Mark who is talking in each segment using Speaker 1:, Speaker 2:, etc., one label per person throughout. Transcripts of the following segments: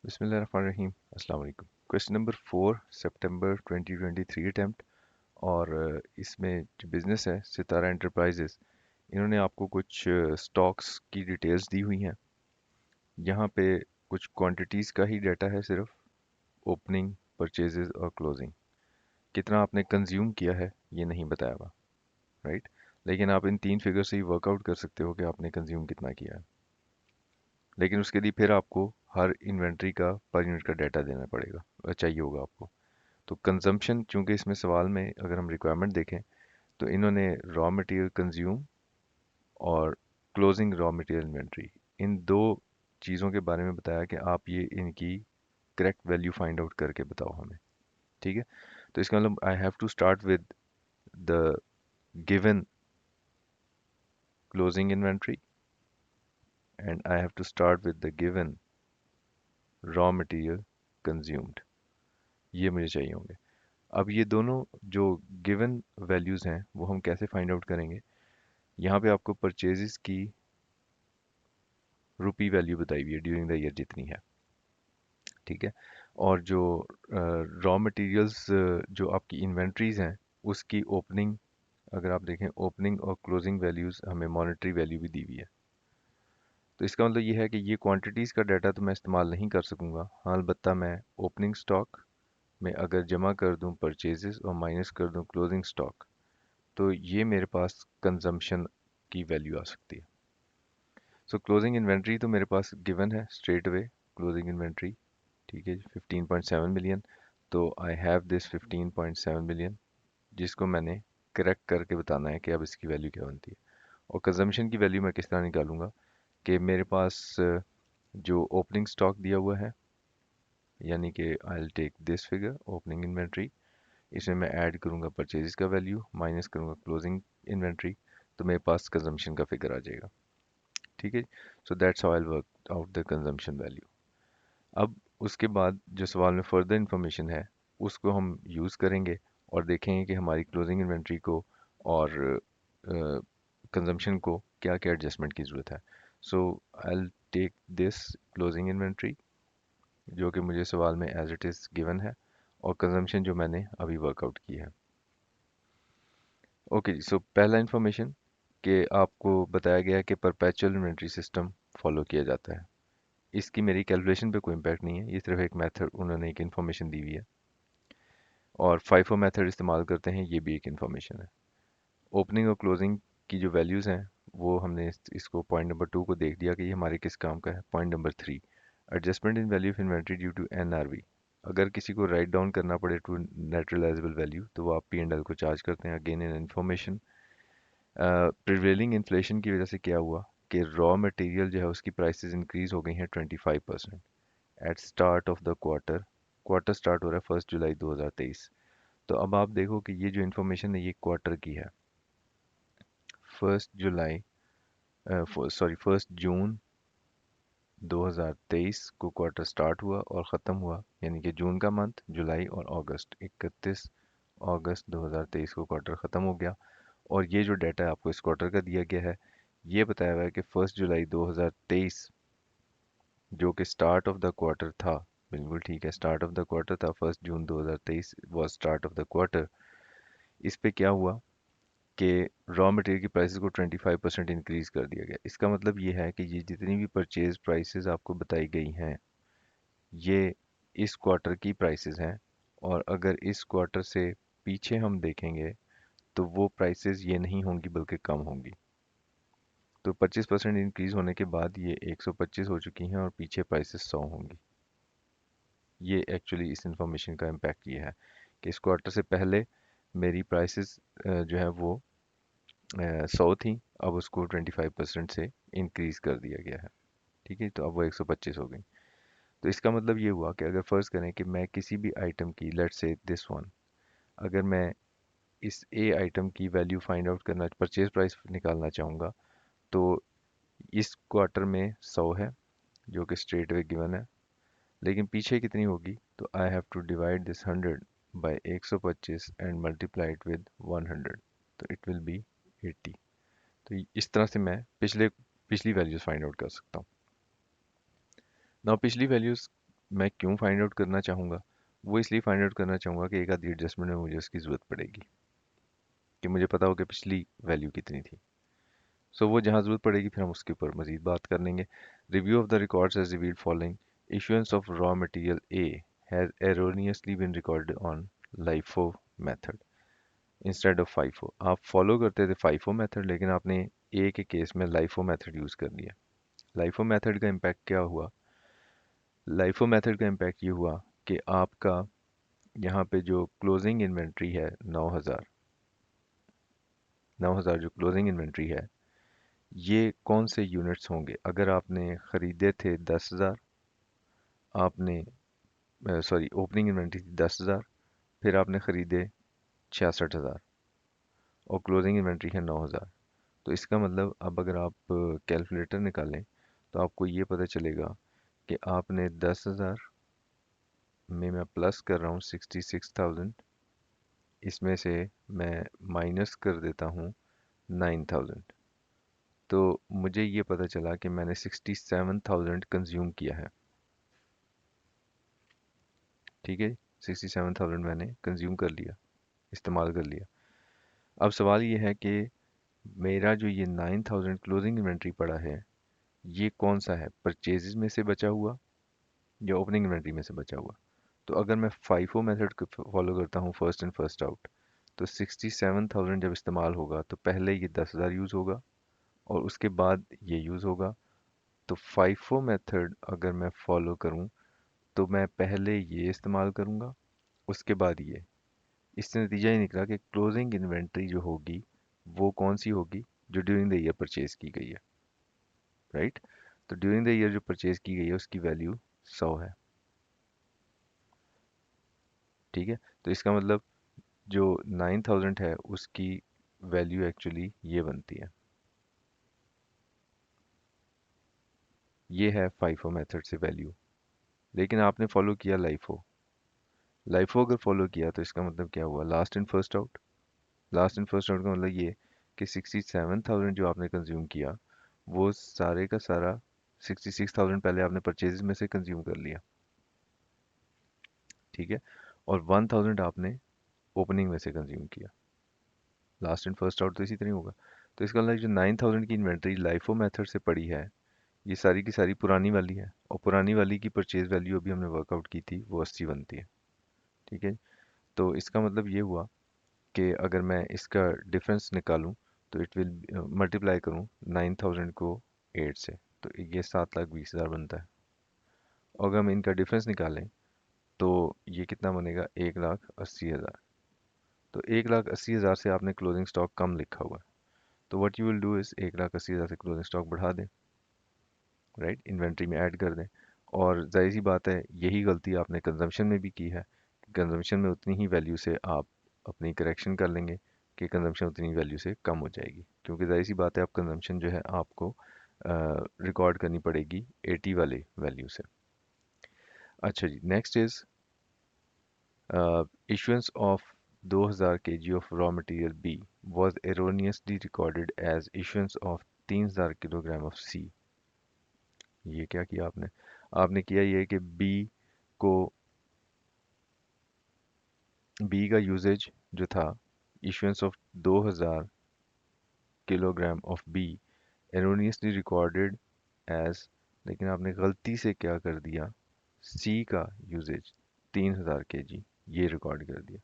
Speaker 1: बिस्मिल्लाहिर्रहमानिर्रहीम अस्सलाम वालेकुम। क्वेश्चन नंबर 4 सितंबर 2023 अटेम्प्ट। और इसमें जो बिज़नेस है सितारा एंटरप्राइजेस, इन्होंने आपको कुछ स्टॉक्स की डिटेल्स दी हुई हैं। यहाँ पे कुछ क्वांटिटीज़ का ही डाटा है, सिर्फ ओपनिंग, परचेजेस और क्लोजिंग। कितना आपने कंज्यूम किया है ये नहीं बताया हुआ, राइट। लेकिन आप इन तीन फिगर से ही वर्कआउट कर सकते हो कि आपने कंज्यूम कितना किया है। लेकिन उसके लिए फिर आपको हर इन्वेंट्री का पर यूनिट का डाटा देना पड़ेगा, चाहिए होगा आपको। तो कंजम्पशन, चूंकि इसमें सवाल में अगर हम रिक्वायरमेंट देखें तो इन्होंने रॉ मटेरियल कंज्यूम और क्लोजिंग रॉ मटेरियल इन्वेंट्री, इन दो चीज़ों के बारे में बताया कि आप ये इनकी करेक्ट वैल्यू फाइंड आउट करके बताओ हमें। ठीक है। तो इसका मतलब I have to start with the given closing inventory and I have to start with the given raw material consumed. ये मुझे चाहिए होंगे। अब ये दोनों जो गिवन वैल्यूज़ हैं वो हम कैसे फाइंड आउट करेंगे। यहाँ पे आपको परचेजेस की रुपी वैल्यू बताई हुई है ड्यूरिंग द ईयर जितनी है। ठीक है। और जो रॉ मटेरियल्स, जो आपकी इन्वेंट्रीज हैं, उसकी ओपनिंग, अगर आप देखें ओपनिंग और क्लोजिंग वैल्यूज हमें मॉनेटरी वैल्यू भी दी हुई है। तो इसका मतलब ये है कि ये क्वांटिटीज़ का डाटा तो मैं इस्तेमाल नहीं कर सकूंगा। हाँ, अलबत्ता मैं ओपनिंग स्टॉक में अगर जमा कर दूं परचेजेस और माइनस कर दूं क्लोजिंग स्टॉक, तो ये मेरे पास कंजम्पशन की वैल्यू आ सकती है। सो क्लोजिंग इन्वेंट्री तो मेरे पास गिवन है स्ट्रेट अवे, क्लोजिंग इन्वेंट्री। ठीक है, 15.7 मिलियन। तो आई हैव दिस 15.7 मिलियन, जिसको मैंने करेक्ट करके बताना है कि अब इसकी वैल्यू क्या बनती है। और कंजम्पशन की वैल्यू मैं किस तरह निकालूंगा कि मेरे पास जो ओपनिंग स्टॉक दिया हुआ है, यानी कि I will take this figure opening inventory, इसमें मैं ऐड करूंगा परचेजेस का वैल्यू, माइनस करूंगा क्लोजिंग इन्वेंट्री, तो मेरे पास कंजम्पशन का फिगर आ जाएगा। ठीक है। So that's how I will work out the consumption value. अब उसके बाद जो सवाल में फर्दर इंफॉर्मेशन है उसको हम यूज़ करेंगे और देखेंगे कि हमारी क्लोजिंग इन्वेंट्री को और कंजम्पशन को क्या क्या एडजस्टमेंट की ज़रूरत है। So I take this closing inventory, जो कि मुझे सवाल में एज इट इज़ गिवन है, और कंजम्पशन जो मैंने अभी वर्कआउट की है। ओके जी, सो पहला इंफॉर्मेशन कि आपको बताया गया है कि परपेचुअल इन्वेंट्री सिस्टम फॉलो किया जाता है। इसकी मेरी कैलकुलेशन पे कोई इम्पैक्ट नहीं है, ये सिर्फ एक मेथड, उन्होंने एक इन्फॉर्मेशन दी हुई है। और फाइफो मेथड इस्तेमाल करते हैं, ये भी एक इन्फॉर्मेशन है। ओपनिंग और क्लोजिंग की जो वैल्यूज़ हैं वो हमने इसको पॉइंट नंबर 2 को देख लिया कि ये हमारे किस काम का है। Point number 3, adjustment in value of inventory due to NRV. अगर किसी को राइट डाउन करना पड़े टू नेट रियलाइजेबल वैल्यू तो वो आप पी एंड एल को चार्ज करते हैं। Again in information, prevailing inflation की वजह से क्या हुआ कि रॉ मटेरियल जो है उसकी प्राइसेस इंक्रीज हो गई हैं 25% at start of the quarter. Quarter start हो रहा है 1 जुलाई 2023। तो अब आप देखो कि ये जो इन्फॉर्मेशन है ये क्वार्टर की है। 1 जुलाई, सॉरी 1 जून 2023 को क्वार्टर स्टार्ट हुआ और ख़त्म हुआ, यानी कि जून का मंथ, जुलाई और अगस्त, 31 अगस्त 2023 को क्वार्टर ख़त्म हो गया। और ये जो डाटा आपको इस क्वार्टर का दिया गया है, ये बताया हुआ है कि 1 जुलाई 2023 जो कि स्टार्ट ऑफ द क्वार्टर था, बिल्कुल ठीक है, स्टार्ट ऑफ द क्वार्टर था, 1 जून 2023 was start of the quarter. इस पे क्या हुआ कि रॉ मटेरियल की प्राइसेस को 25% इंक्रीज कर दिया गया। इसका मतलब ये है कि ये जितनी भी परचेज प्राइसेस आपको बताई गई हैं ये इस क्वार्टर की प्राइसेस हैं। और अगर इस क्वार्टर से पीछे हम देखेंगे तो वो प्राइसेस ये नहीं होंगी बल्कि कम होंगी। तो 25% इंक्रीज होने के बाद ये 125 हो चुकी हैं और पीछे प्राइसेस 100 होंगी। ये एक्चुअली इस इंफॉर्मेशन का इम्पैक्ट ये है कि इस क्वार्टर से पहले मेरी प्राइसेस जो है वो 100 थी, अब उसको 25% से इंक्रीज कर दिया गया है। ठीक है, तो अब वो 125 हो गई। तो इसका मतलब ये हुआ कि अगर फ़र्ज़ करें कि मैं किसी भी आइटम की, लेट्स से दिस वन, अगर मैं इस ए आइटम की वैल्यू फाइंड आउट करना, परचेज प्राइस निकालना चाहूँगा, तो इस क्वार्टर में 100 है जो कि स्ट्रेट वे गिवन है। लेकिन पीछे कितनी होगी, तो I have to divide this 100 by 125 and multiply it with 100, तो इट विल बी 80। तो इस तरह से मैं पिछली वैल्यूज फाइंड आउट कर सकता हूँ। ना पिछली वैल्यूज मैं क्यों फाइंड आउट करना चाहूँगा? वो इसलिए फाइंड आउट करना चाहूँगा कि एक आधी एडजस्टमेंट में मुझे उसकी ज़रूरत पड़ेगी, कि मुझे पता हो कि पिछली वैल्यू कितनी थी। सो वो जहाँ ज़रूरत पड़ेगी फिर हम उसके ऊपर मज़ीद बात कर लेंगे। Review of the records has revealed following: issuances of raw material A has erroneously been recorded on LIFO method instead of FIFO. आप फॉलो करते थे फाइफो मेथड, लेकिन आपने ए के केस में लाइफो मेथड यूज़ कर लिया। लाइफो मेथड का इम्पैक्ट क्या हुआ? लाइफो मेथड का इम्पैक्ट ये हुआ कि आपका यहाँ पे जो क्लोजिंग इन्वेंट्री है 9000, 9000 जो क्लोजिंग इन्वेंट्री है, ये कौन से यूनिट्स होंगे? अगर आपने ख़रीदे थे 10,000, आपने सॉरी ओपनिंग इन्वेंट्री थी 10,000, फिर आपने ख़रीदे 66,000 और क्लोजिंग इन्वेंट्री है 9,000। तो इसका मतलब अब अगर आप कैलकुलेटर निकालें तो आपको ये पता चलेगा कि आपने 10,000 में मैं प्लस कर रहा हूँ 66,000, इसमें से मैं माइनस कर देता हूँ 9,000, तो मुझे ये पता चला कि मैंने 67,000 कंज्यूम किया है। ठीक है, 67,000 मैंने कंज्यूम कर लिया, इस्तेमाल कर लिया। अब सवाल ये है कि मेरा जो ये 9,000 क्लोजिंग इन्वेंट्री पड़ा है, ये कौन सा है? परचेजेस में से बचा हुआ या ओपनिंग इन्वेंट्री में से बचा हुआ? तो अगर मैं फाइफो मेथड को फॉलो करता हूँ, फर्स्ट इन फर्स्ट आउट, तो 67,000 जब इस्तेमाल होगा तो पहले ये 10,000 यूज़ होगा और उसके बाद ये यूज़ होगा। तो फाइफो मेथड अगर मैं फॉलो करूँ तो मैं पहले ये इस्तेमाल करूँगा, उसके बाद ये। इससे नतीजा ये निकला कि क्लोजिंग इन्वेंट्री जो होगी वो कौन सी होगी? जो ड्यूरिंग द ईयर परचेज की गई है, राइट? तो ड्यूरिंग द ईयर जो परचेज की गई है उसकी वैल्यू 100 है। ठीक है, तो इसका मतलब जो 9,000 है उसकी वैल्यू एक्चुअली ये बनती है। ये है फाइफो मेथड से वैल्यू, लेकिन आपने फॉलो किया लाइफो। लाइफो अगर फॉलो किया तो इसका मतलब क्या हुआ? Last in first out. Last in first out का मतलब ये कि 67,000 जो आपने कंज्यूम किया वो सारे का सारा 66,000 पहले आपने परचेजेस में से कंज्यूम कर लिया। ठीक है, और 1,000 आपने ओपनिंग में से कंज्यूम किया। लास्ट इन फर्स्ट आउट तो इसी तरह होगा। तो इसका मतलब जो 9,000 की इन्वेंट्री लाइफो मेथड से पड़ी है, ये सारी की सारी पुरानी वाली है, और पुरानी वाली की परचेज वैल्यू अभी हमने वर्कआउट की थी, वो 80 बनती है। ठीक है, तो इसका मतलब ये हुआ कि अगर मैं इसका डिफरेंस निकालूं तो इट विल मल्टीप्लाई करूं 9,000 को 8 से, तो ये 7,20,000 बनता है। और अगर हम इनका डिफरेंस निकालें तो ये कितना बनेगा? 1,80,000। तो 1,80,000 से आपने क्लोजिंग स्टॉक कम लिखा हुआ है, तो what you will do is 1,80,000 से क्लोजिंग स्टॉक बढ़ा दें, राइट? इन्वेंट्री में ऐड कर दें। और जाहिर सी बात है यही गलती आपने कंजम्पशन में भी की है। कंजम्पशन में उतनी ही वैल्यू से आप अपनी करेक्शन कर लेंगे कि कंजम्पशन उतनी वैल्यू से कम हो जाएगी, क्योंकि जाहिर सी बात है आप कंजम्पशन जो है आपको रिकॉर्ड करनी पड़ेगी 80 वाले वैल्यू से। अच्छा जी, next is issuance of 2000 kg of raw material B was erroneously recorded as issuance of 3000 kilogram of C। ये क्या किया आपने? आपने किया ये कि को B का यूजेज जो था, issuance of 2000 kilogram of B erroneously recorded as, लेकिन आपने गलती से क्या कर दिया? C का यूजेज 3000 केजी ये रिकॉर्ड कर दिया।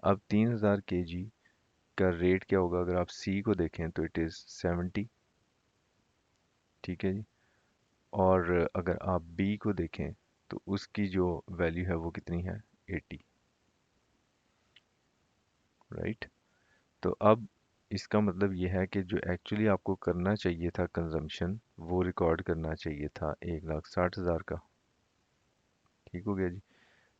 Speaker 1: अब 3000 केजी का रेट क्या होगा? अगर आप सी को देखें तो इट इज़ 70। ठीक है जी, और अगर आप बी को देखें तो उसकी जो वैल्यू है वो कितनी है? 80, राइट? तो अब इसका मतलब ये है कि जो एक्चुअली आपको करना चाहिए था कंजम्पशन, वो रिकॉर्ड करना चाहिए था 1,60,000 का। ठीक हो गया जी,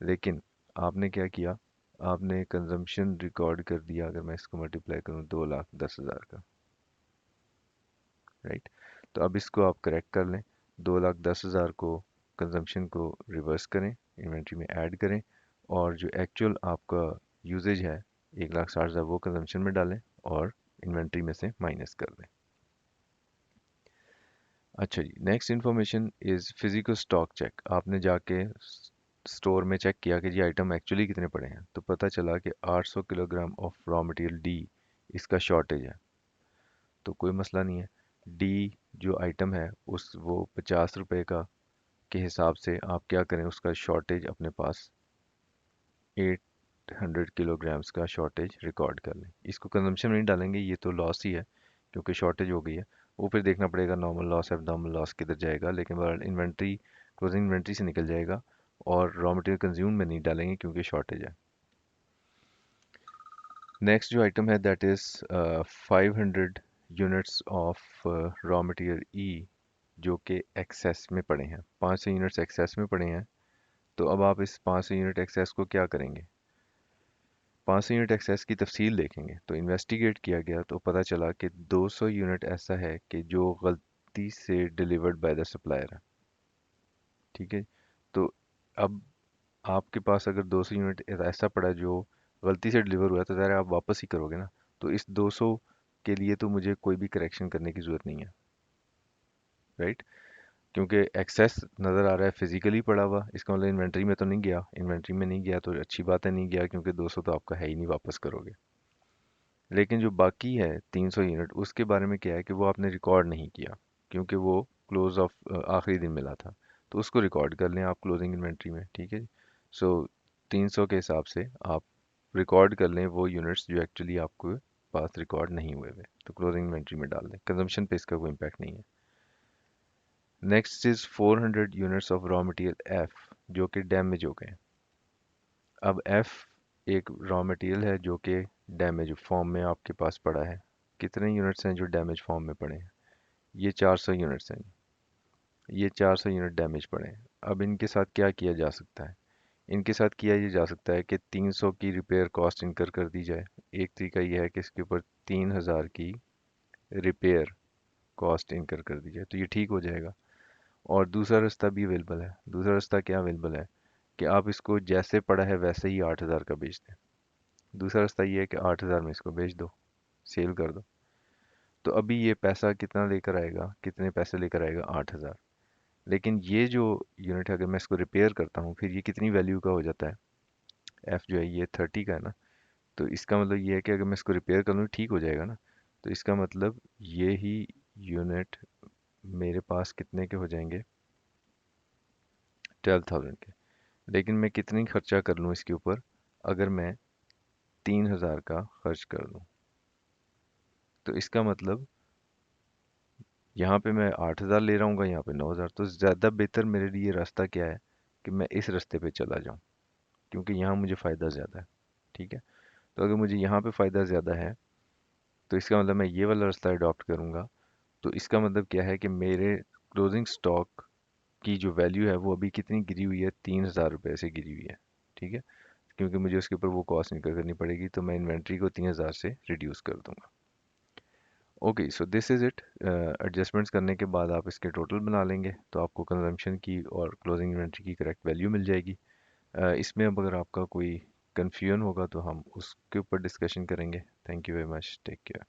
Speaker 1: लेकिन आपने क्या किया? आपने कंजम्पशन रिकॉर्ड कर दिया, अगर मैं इसको मल्टीप्लाई करूँ 2,10,000 का, राइट? तो अब इसको आप करेक्ट कर लें, 2,10,000 को कंजम्पशन को रिवर्स करें, इन्वेंट्री में ऐड करें, और जो एक्चुअल आपका यूजेज है 1,60,000 वो कंजम्पशन में डालें और इन्वेंट्री में से माइनस कर दें। अच्छा जी, next information is physical stock check. आपने जाके स्टोर में चेक किया कि जी आइटम एक्चुअली कितने पड़े हैं, तो पता चला कि 800 kilogram of raw material D इसका शॉर्टेज है। तो कोई मसला नहीं है। डी जो आइटम है उस वो 50 रुपए का के हिसाब से आप क्या करें, उसका शॉर्टेज अपने पास 800 किलोग्राम्स का शॉर्टेज रिकॉर्ड कर लें। इसको कंजम्पशन में नहीं डालेंगे, ये तो लॉस ही है क्योंकि शॉर्टेज हो गई है। वो फिर देखना पड़ेगा नॉर्मल लॉस एबनॉर्मल लॉस किधर जाएगा, लेकिन बहरहाल इन्वेंट्री क्लोजिंग इन्वेंट्री से निकल जाएगा और रॉ मटेरियल कंज्यूम में नहीं डालेंगे क्योंकि शॉर्टेज है। नेक्स्ट जो आइटम है that is 500 units of raw material ई जो कि एक्सेस में पड़े हैं। 500 यूनिट्स एक्सेस में पड़े हैं। तो अब आप इस 500 यूनिट एक्सेस को क्या करेंगे? 500 यूनिट एक्सेस की तफसील देखेंगे तो इन्वेस्टिगेट किया गया तो पता चला कि 200 यूनिट ऐसा है कि जो गलती से डिलीवर्ड बाय द सप्लायर है। ठीक है। तो अब आपके पास अगर 200 यूनिट ऐसा पड़ा जो गलती से डिलीवर हुआ है तो ज़ाहिर है आप वापस ही करोगे ना। तो इस 200 के लिए तो मुझे कोई भी करेक्शन करने की ज़रूरत नहीं है, राइट? क्योंकि एक्सेस नज़र आ रहा है फिजिकली पड़ा हुआ, इसका मतलब इन्वेंट्री में तो नहीं गया। इन्वेंट्री में नहीं गया तो अच्छी बात है, नहीं गया क्योंकि 200 तो आपका है ही नहीं, वापस करोगे। लेकिन जो बाकी है 300 यूनिट, उसके बारे में क्या है कि वो आपने रिकॉर्ड नहीं किया क्योंकि वो क्लोज ऑफ आखिरी दिन मिला था। तो उसको रिकॉर्ड कर लें आप क्लोजिंग इन्वेंट्री में, ठीक है। सो 300 के हिसाब से आप रिकॉर्ड कर लें वो यूनिट्स जो एक्चुअली आपको पास रिकॉर्ड नहीं हुए हुए, तो क्लोजिंग इन्वेंट्री में डाल दें। कंजम्पशन पे इसका कोई इम्पैक्ट नहीं है। Next is 400 units of raw material F जो कि डैमेज हो गए। अब एफ एक रॉ मटेरियल है जो कि डैमेज फॉर्म में आपके पास पड़ा है। कितने यूनिट्स हैं जो डैमेज फॉर्म में पड़े हैं? ये 400 यूनिट्स हैं। ये 400 यूनिट डैमेज पड़े हैं। अब इनके साथ क्या किया जा सकता है? इनके साथ किया ये जा सकता है कि 300 की रिपेयर कॉस्ट इनकर कर दी जाए। एक तरीका यह है कि इसके ऊपर 3000 की रिपेयर कॉस्ट इनकर कर दी जाए, तो ये ठीक हो जाएगा। और दूसरा रास्ता भी अवेलेबल है। दूसरा रास्ता क्या अवेलेबल है कि आप इसको जैसे पड़ा है वैसे ही 8000 का बेच दें। दूसरा रास्ता ये है कि 8000 में इसको बेच दो, सेल कर दो। तो अभी ये पैसा कितना लेकर आएगा, कितने पैसे लेकर आएगा? 8000। लेकिन ये जो यूनिट है अगर मैं इसको रिपेयर करता हूँ फिर ये कितनी वैल्यू का हो जाता है? एफ जो है ये 30 का है ना। तो इसका मतलब ये है कि अगर मैं इसको रिपेयर कर लूँ ठीक हो जाएगा ना। तो इसका मतलब ये ही यूनिट मेरे पास कितने के हो जाएंगे? 12,000 के। लेकिन मैं कितनी खर्चा कर लूँ इसके ऊपर? अगर मैं 3000 का खर्च कर दूँ तो इसका मतलब यहाँ पे मैं 8000 ले रहा हूँ, यहाँ पे 9000। तो ज़्यादा बेहतर मेरे लिए रास्ता क्या है कि मैं इस रास्ते पे चला जाऊँ क्योंकि यहाँ मुझे फ़ायदा ज़्यादा है। ठीक है। तो अगर मुझे यहाँ पे फ़ायदा ज़्यादा है तो इसका मतलब मैं ये वाला रास्ता अडॉप्ट करूँगा। तो इसका मतलब क्या है कि मेरे क्लोजिंग स्टॉक की जो वैल्यू है वो अभी कितनी गिरी हुई है? 3000 रुपये से गिरी हुई है। ठीक है। क्योंकि मुझे उसके ऊपर वो कॉस्ट इनकर करनी पड़ेगी तो मैं इन्वेंट्री को 3000 से रिड्यूस कर दूंगा। Okay, so this is it. Adjustments करने के बाद आप इसके टोटल बना लेंगे तो आपको कंजम्पशन की और क्लोजिंग इन्वेंट्री की करेक्ट वैल्यू मिल जाएगी। इसमें अब अगर आपका कोई कन्फ्यूजन होगा तो हम उसके ऊपर डिस्कशन करेंगे। Thank you very much, take care.